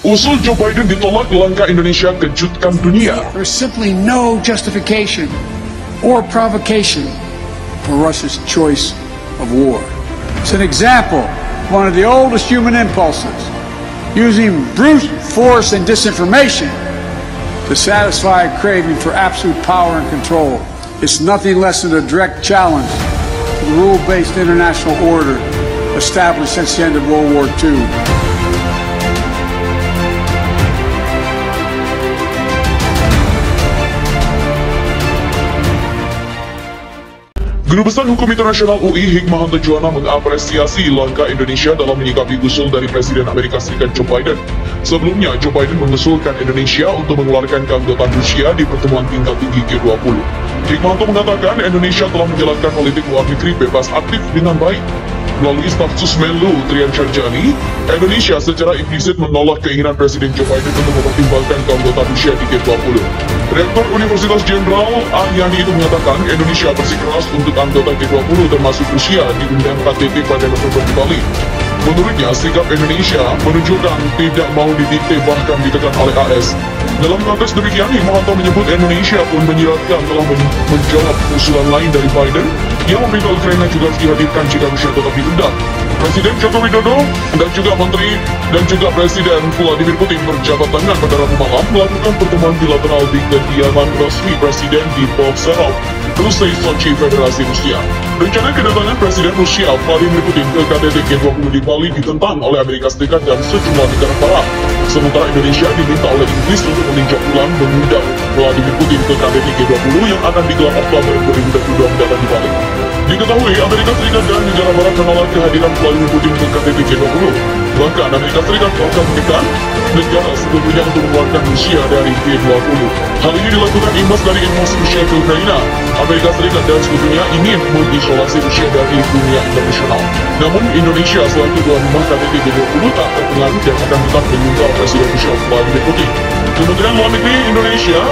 Usul Joe Biden ditolak, langkah Indonesia kejutkan dunia. There's simply no justification or provocation for Russia's choice of war. It's an example of one of the oldest human impulses, using brute force and disinformation to satisfy a craving for absolute power and control. It's nothing less than a direct challenge to the rule-based international order established since the end of World War II. Guru Besar Hukum Internasional UI Hikmahanto Juwana mengapresiasi langkah Indonesia dalam menyikapi usul dari Presiden Amerika Serikat Joe Biden. Sebelumnya, Joe Biden mengusulkan Indonesia untuk mengeluarkan keanggotaan Rusia di pertemuan tingkat tinggi G20. Hikmahanto mengatakan Indonesia telah menjalankan politik luar negeri bebas aktif dengan baik. Melalui staf sus Menlu Trian Syarjani, Indonesia secara implisit menolak keinginan Presiden Joe Biden untuk mempertimbangkan keanggotaan Rusia di G20. Rektor Universitas Jenderal Ahyani itu mengatakan Indonesia bersikeras untuk anggota G20 termasuk Rusia diundang KTT pada November di Bali. Menurutnya, sikap Indonesia menunjukkan tidak mau didikte bahkan ditekan oleh AS. Dalam konteks demikian, Hikmahanto menyebut Indonesia pun menyiratkan telah menjawab usulan lain dari Biden yang meminta Ukraina juga harus dihadirkan jika Rusia tetap diundang. Presiden Joko Widodo dan juga Menteri dan juga Presiden Vladimir Putin berjabat tangan pada Rabu malam melakukan pertemuan bilateral di kediaman resmi Presiden di Povzerov, Rusei Sochi, Federasi Rusia. Rencana kedatangan Presiden Rusia Vladimir Putin ke KTT G20 di Bali ditentang oleh Amerika Serikat dan sejumlah negara barat. Sementara Indonesia diminta oleh Inggris untuk meninjau ulang mengundang Vladimir Putin ke KTT G20 yang akan digelar Oktober 2022 mendatang di Bali. Diketahui Amerika Serikat dan negara barat menolak kehadiran Vladimir Putin ke KTT G20. Bahkan Amerika Serikat akan menekan negara sebelumnya untuk mengeluarkan Rusia dari G20. Hal ini dilakukan imbas dari invasi Rusia ke Ukraina. Amerika Serikat dan sebelumnya ingin mengisolasi Rusia dari dunia internasional. Namun Indonesia selaku tuan rumah KTT G20 tak terpengaruh dan akan tetap mengundang Presiden Rusia Vladimir Putin. Kementerian Luar Negeri Indonesia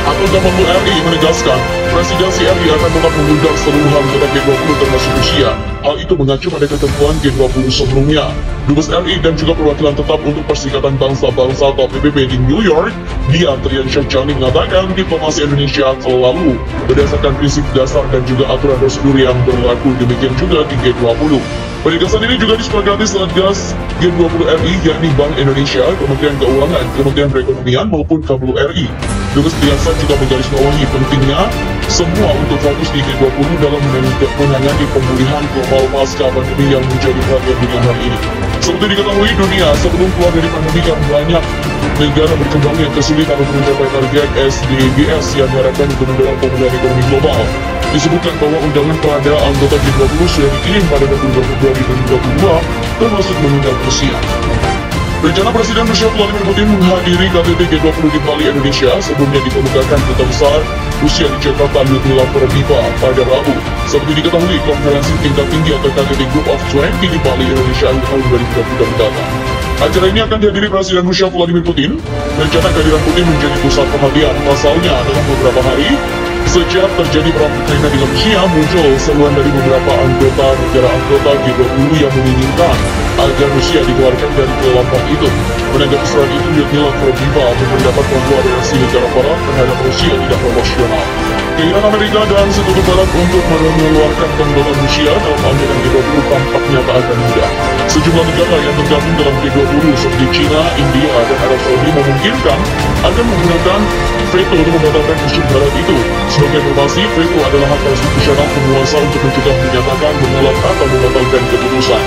atau Kemenlu RI menegaskan presidensi RI akan tetap mengundang seluruh anggota G20 termasuk Rusia. Hal itu mengacu pada ketentuan G20 sebelumnya. Dubes RI dan juga perwakilan tetap untuk Perserikatan Bangsa-Bangsa atau PBB di New York, Dian Trian Syarjani mengatakan diplomasi Indonesia selalu berdasarkan prinsip dasar dan juga aturan prosedur yang berlaku, demikian juga di G20. Penegasan ini juga disepakati Satgas G20 RI, yakni Bank Indonesia, Kementerian Keuangan, Kementerian Perekonomian maupun Kemlu RI. Dubes Triansa juga menggarisbawahi pentingnya semua untuk fokus di G20 dalam menangani pemulihan global pasca pandemi yang menjadi perhatian dunia hari ini. Seperti diketahui dunia sebelum keluar dari pandemi yang banyak negara berkembang yang kesulitan untuk mencapai target SDGs yang diharapkan untuk mendorong pemulihan ekonomi global. Disebutkan bahwa undangan kepada anggota G20 sudah dikirim pada 22 Februari 2022, termasuk mengundang Rusia. Rencana Presiden Rusia Vladimir Putin menghadiri KTT G20 di Bali, Indonesia sebelumnya dikemukakan Duta Besar Rusia di Jakarta Lyudmila Perebiva pada Rabu. Seperti diketahui, konferensi tingkat tinggi atau KTT Group of 20 di Bali, Indonesia tahun 2022 mendatang. Acara ini akan dihadiri Presiden Rusia Vladimir Putin. Rencana kehadiran Putin menjadi pusat perhatian. Pasalnya, dalam beberapa hari sejak terjadi perang Ukraina di Rusia, muncul seruan dari beberapa negara anggota G20 yang menginginkan agar Rusia dikeluarkan dari kelompok itu. Menanggapi seruan itu, Lyudmila Perebiva berpendapat bahwa reaksi negara barat terhadap Rusia tidak proporsional. Keinginan Amerika dan Sekutu Barat untuk mengeluarkan keanggotaan Rusia dalam anggota G20 tampaknya tak akan mudah. Sejumlah negara yang tergabung dalam G20 seperti China, India, dan Arab Saudi memungkinkan akan menggunakan veto untuk membatalkan usul barat itu. Sebagai informasi, veto adalah hak konstitusional penguasa untuk mencegah, menyatakan, menolak, atau membatalkan keputusan.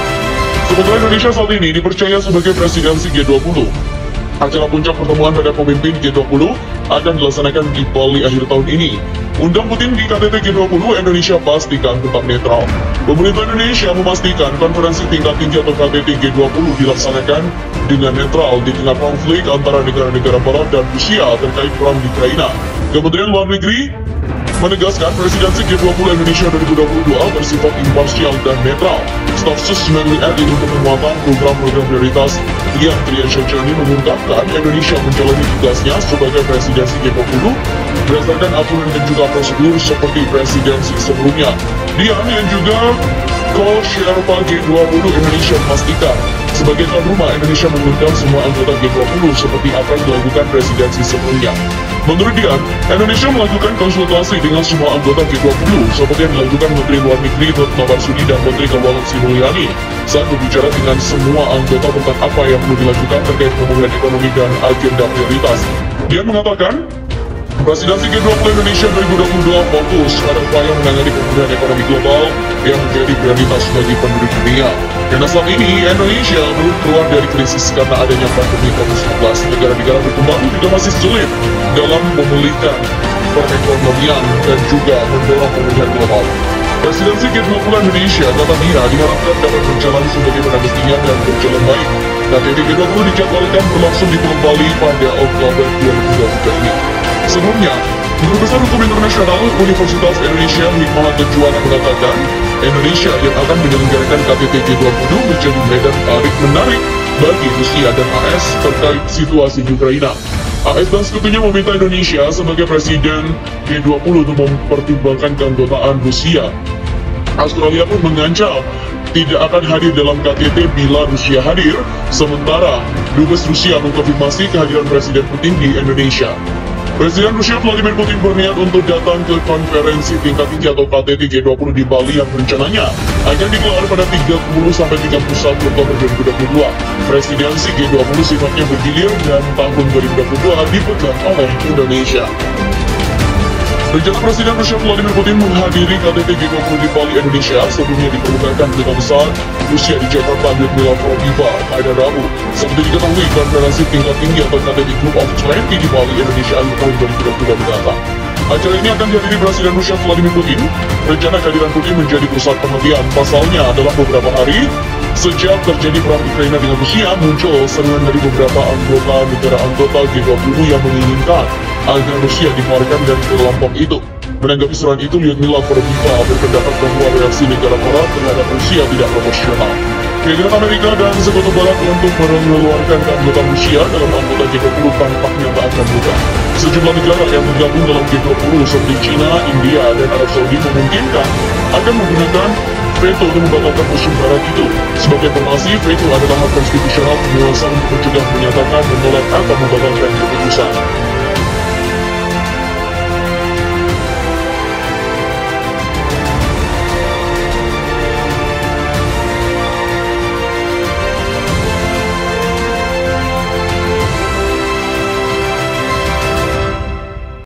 Sementara Indonesia saat ini dipercaya sebagai presidensi G20. Acara puncak pertemuan pada pemimpin G20 akan dilaksanakan di Bali akhir tahun ini. Undang Putin di KTT G20, Indonesia pastikan tetap netral. Pemerintah Indonesia memastikan konferensi tingkat tinggi atau KTT G20 dilaksanakan dengan netral di tengah konflik antara negara-negara barat dan Rusia terkait perang di Ukraina. Kementerian Luar Negeri menegaskan presidensi G20 Indonesia 2022 bersifat imparsial dan netral. Staf sus Menlu RI untuk penguatan program-program prioritas Dian Trian Syarjani mengungkapkan Indonesia menjalani tugasnya sebagai presidensi G20 berdasarkan aturan dan juga prosedur seperti presidensi sebelumnya. Dian yang juga co-Sherpa G20 Indonesia memastikan Sebagai tuan rumah, Indonesia mengundang semua anggota G20 seperti apa yang dilakukan presidensi sebelumnya. Menurut dia, Indonesia melakukan konsultasi dengan semua anggota G20 seperti yang dilakukan Menteri Luar Negeri Retno Marsudi dan Menteri Keuangan Sri Mulyani saat berbicara dengan semua anggota tentang apa yang perlu dilakukan terkait pemulihan ekonomi dan agenda prioritas. Dia mengatakan, Presidensi G20 Indonesia 2022 fokus pada upaya menangani pemulihan ekonomi global yang menjadi prioritas bagi penduduk dunia. Karena saat ini, Indonesia belum keluar dari krisis karena adanya pandemi COVID-19. Negara-negara berkembang juga masih sulit dalam memulihkan perekonomian dan juga mendorong pemulihan global. Presidensi G20 Indonesia, kata dia, diharapkan dapat berjalan sebagaimana mestinya dan berjalan baik. KTT G20 dijadwalkan berlangsung di Pulau Bali pada Oktober 2023 ini. Sebelumnya, Guru Besar Hukum Internasional Universitas Indonesia Hikmahanto Juwana mengatakan, Indonesia yang akan menyelenggarakan KTT G20 menjadi medan tarik menarik bagi Rusia dan AS terkait situasi di Ukraina. AS dan sekutunya meminta Indonesia sebagai presiden G20 untuk mempertimbangkan keanggotaan Rusia. Australia pun mengancam tidak akan hadir dalam KTT bila Rusia hadir, sementara Dubes Rusia mengkonfirmasi kehadiran Presiden Putin di Indonesia. Presiden Rusia Vladimir Putin berniat untuk datang ke konferensi tingkat tinggi atau KTT G20 di Bali yang rencananya akan digelar pada 30-31 Oktober 2022. Presidensi G20 sifatnya bergilir dan tahun 2022 dipegang oleh Indonesia. Rencana Presiden Rusia Vladimir Putin menghadiri KTT G20 di Bali, Indonesia sebelumnya diperlukan Duta Besar Rusia di Jakarta Lyudmila Proviva pada Rabu. Seperti diketahui, konferensi tingkat tinggi atau KTT Group of 20 di Bali, Indonesia tahun 2022 mendatang. Acara ini akan dihadiri Presiden Rusia Vladimir Putin. Rencana kehadiran Putin menjadi pusat perhatian. Pasalnya, dalam beberapa hari sejak terjadi perang Ukraina dengan Rusia, muncul seruan dari beberapa negara anggota G20 yang menginginkan agar Rusia dikeluarkan dari kelompok itu. Menanggapi seruan itu, Lyudmila Proviva berpendapat bahwa reaksi negara barat terhadap Rusia tidak proporsional. Keinginan Amerika dan Sekutu Barat untuk mengeluarkan keanggotaan Rusia dalam anggota G20 tampaknya tak akan mudah. Sejumlah negara yang tergabung dalam G20 seperti China, India, dan Arab Saudi memungkinkan akan menggunakan veto untuk membatalkan musuh barat itu. Sebagai informasi, veto adalah hak konstitusional penguasa untuk mencegah, menyatakan, menolak, atau membatalkan keputusan.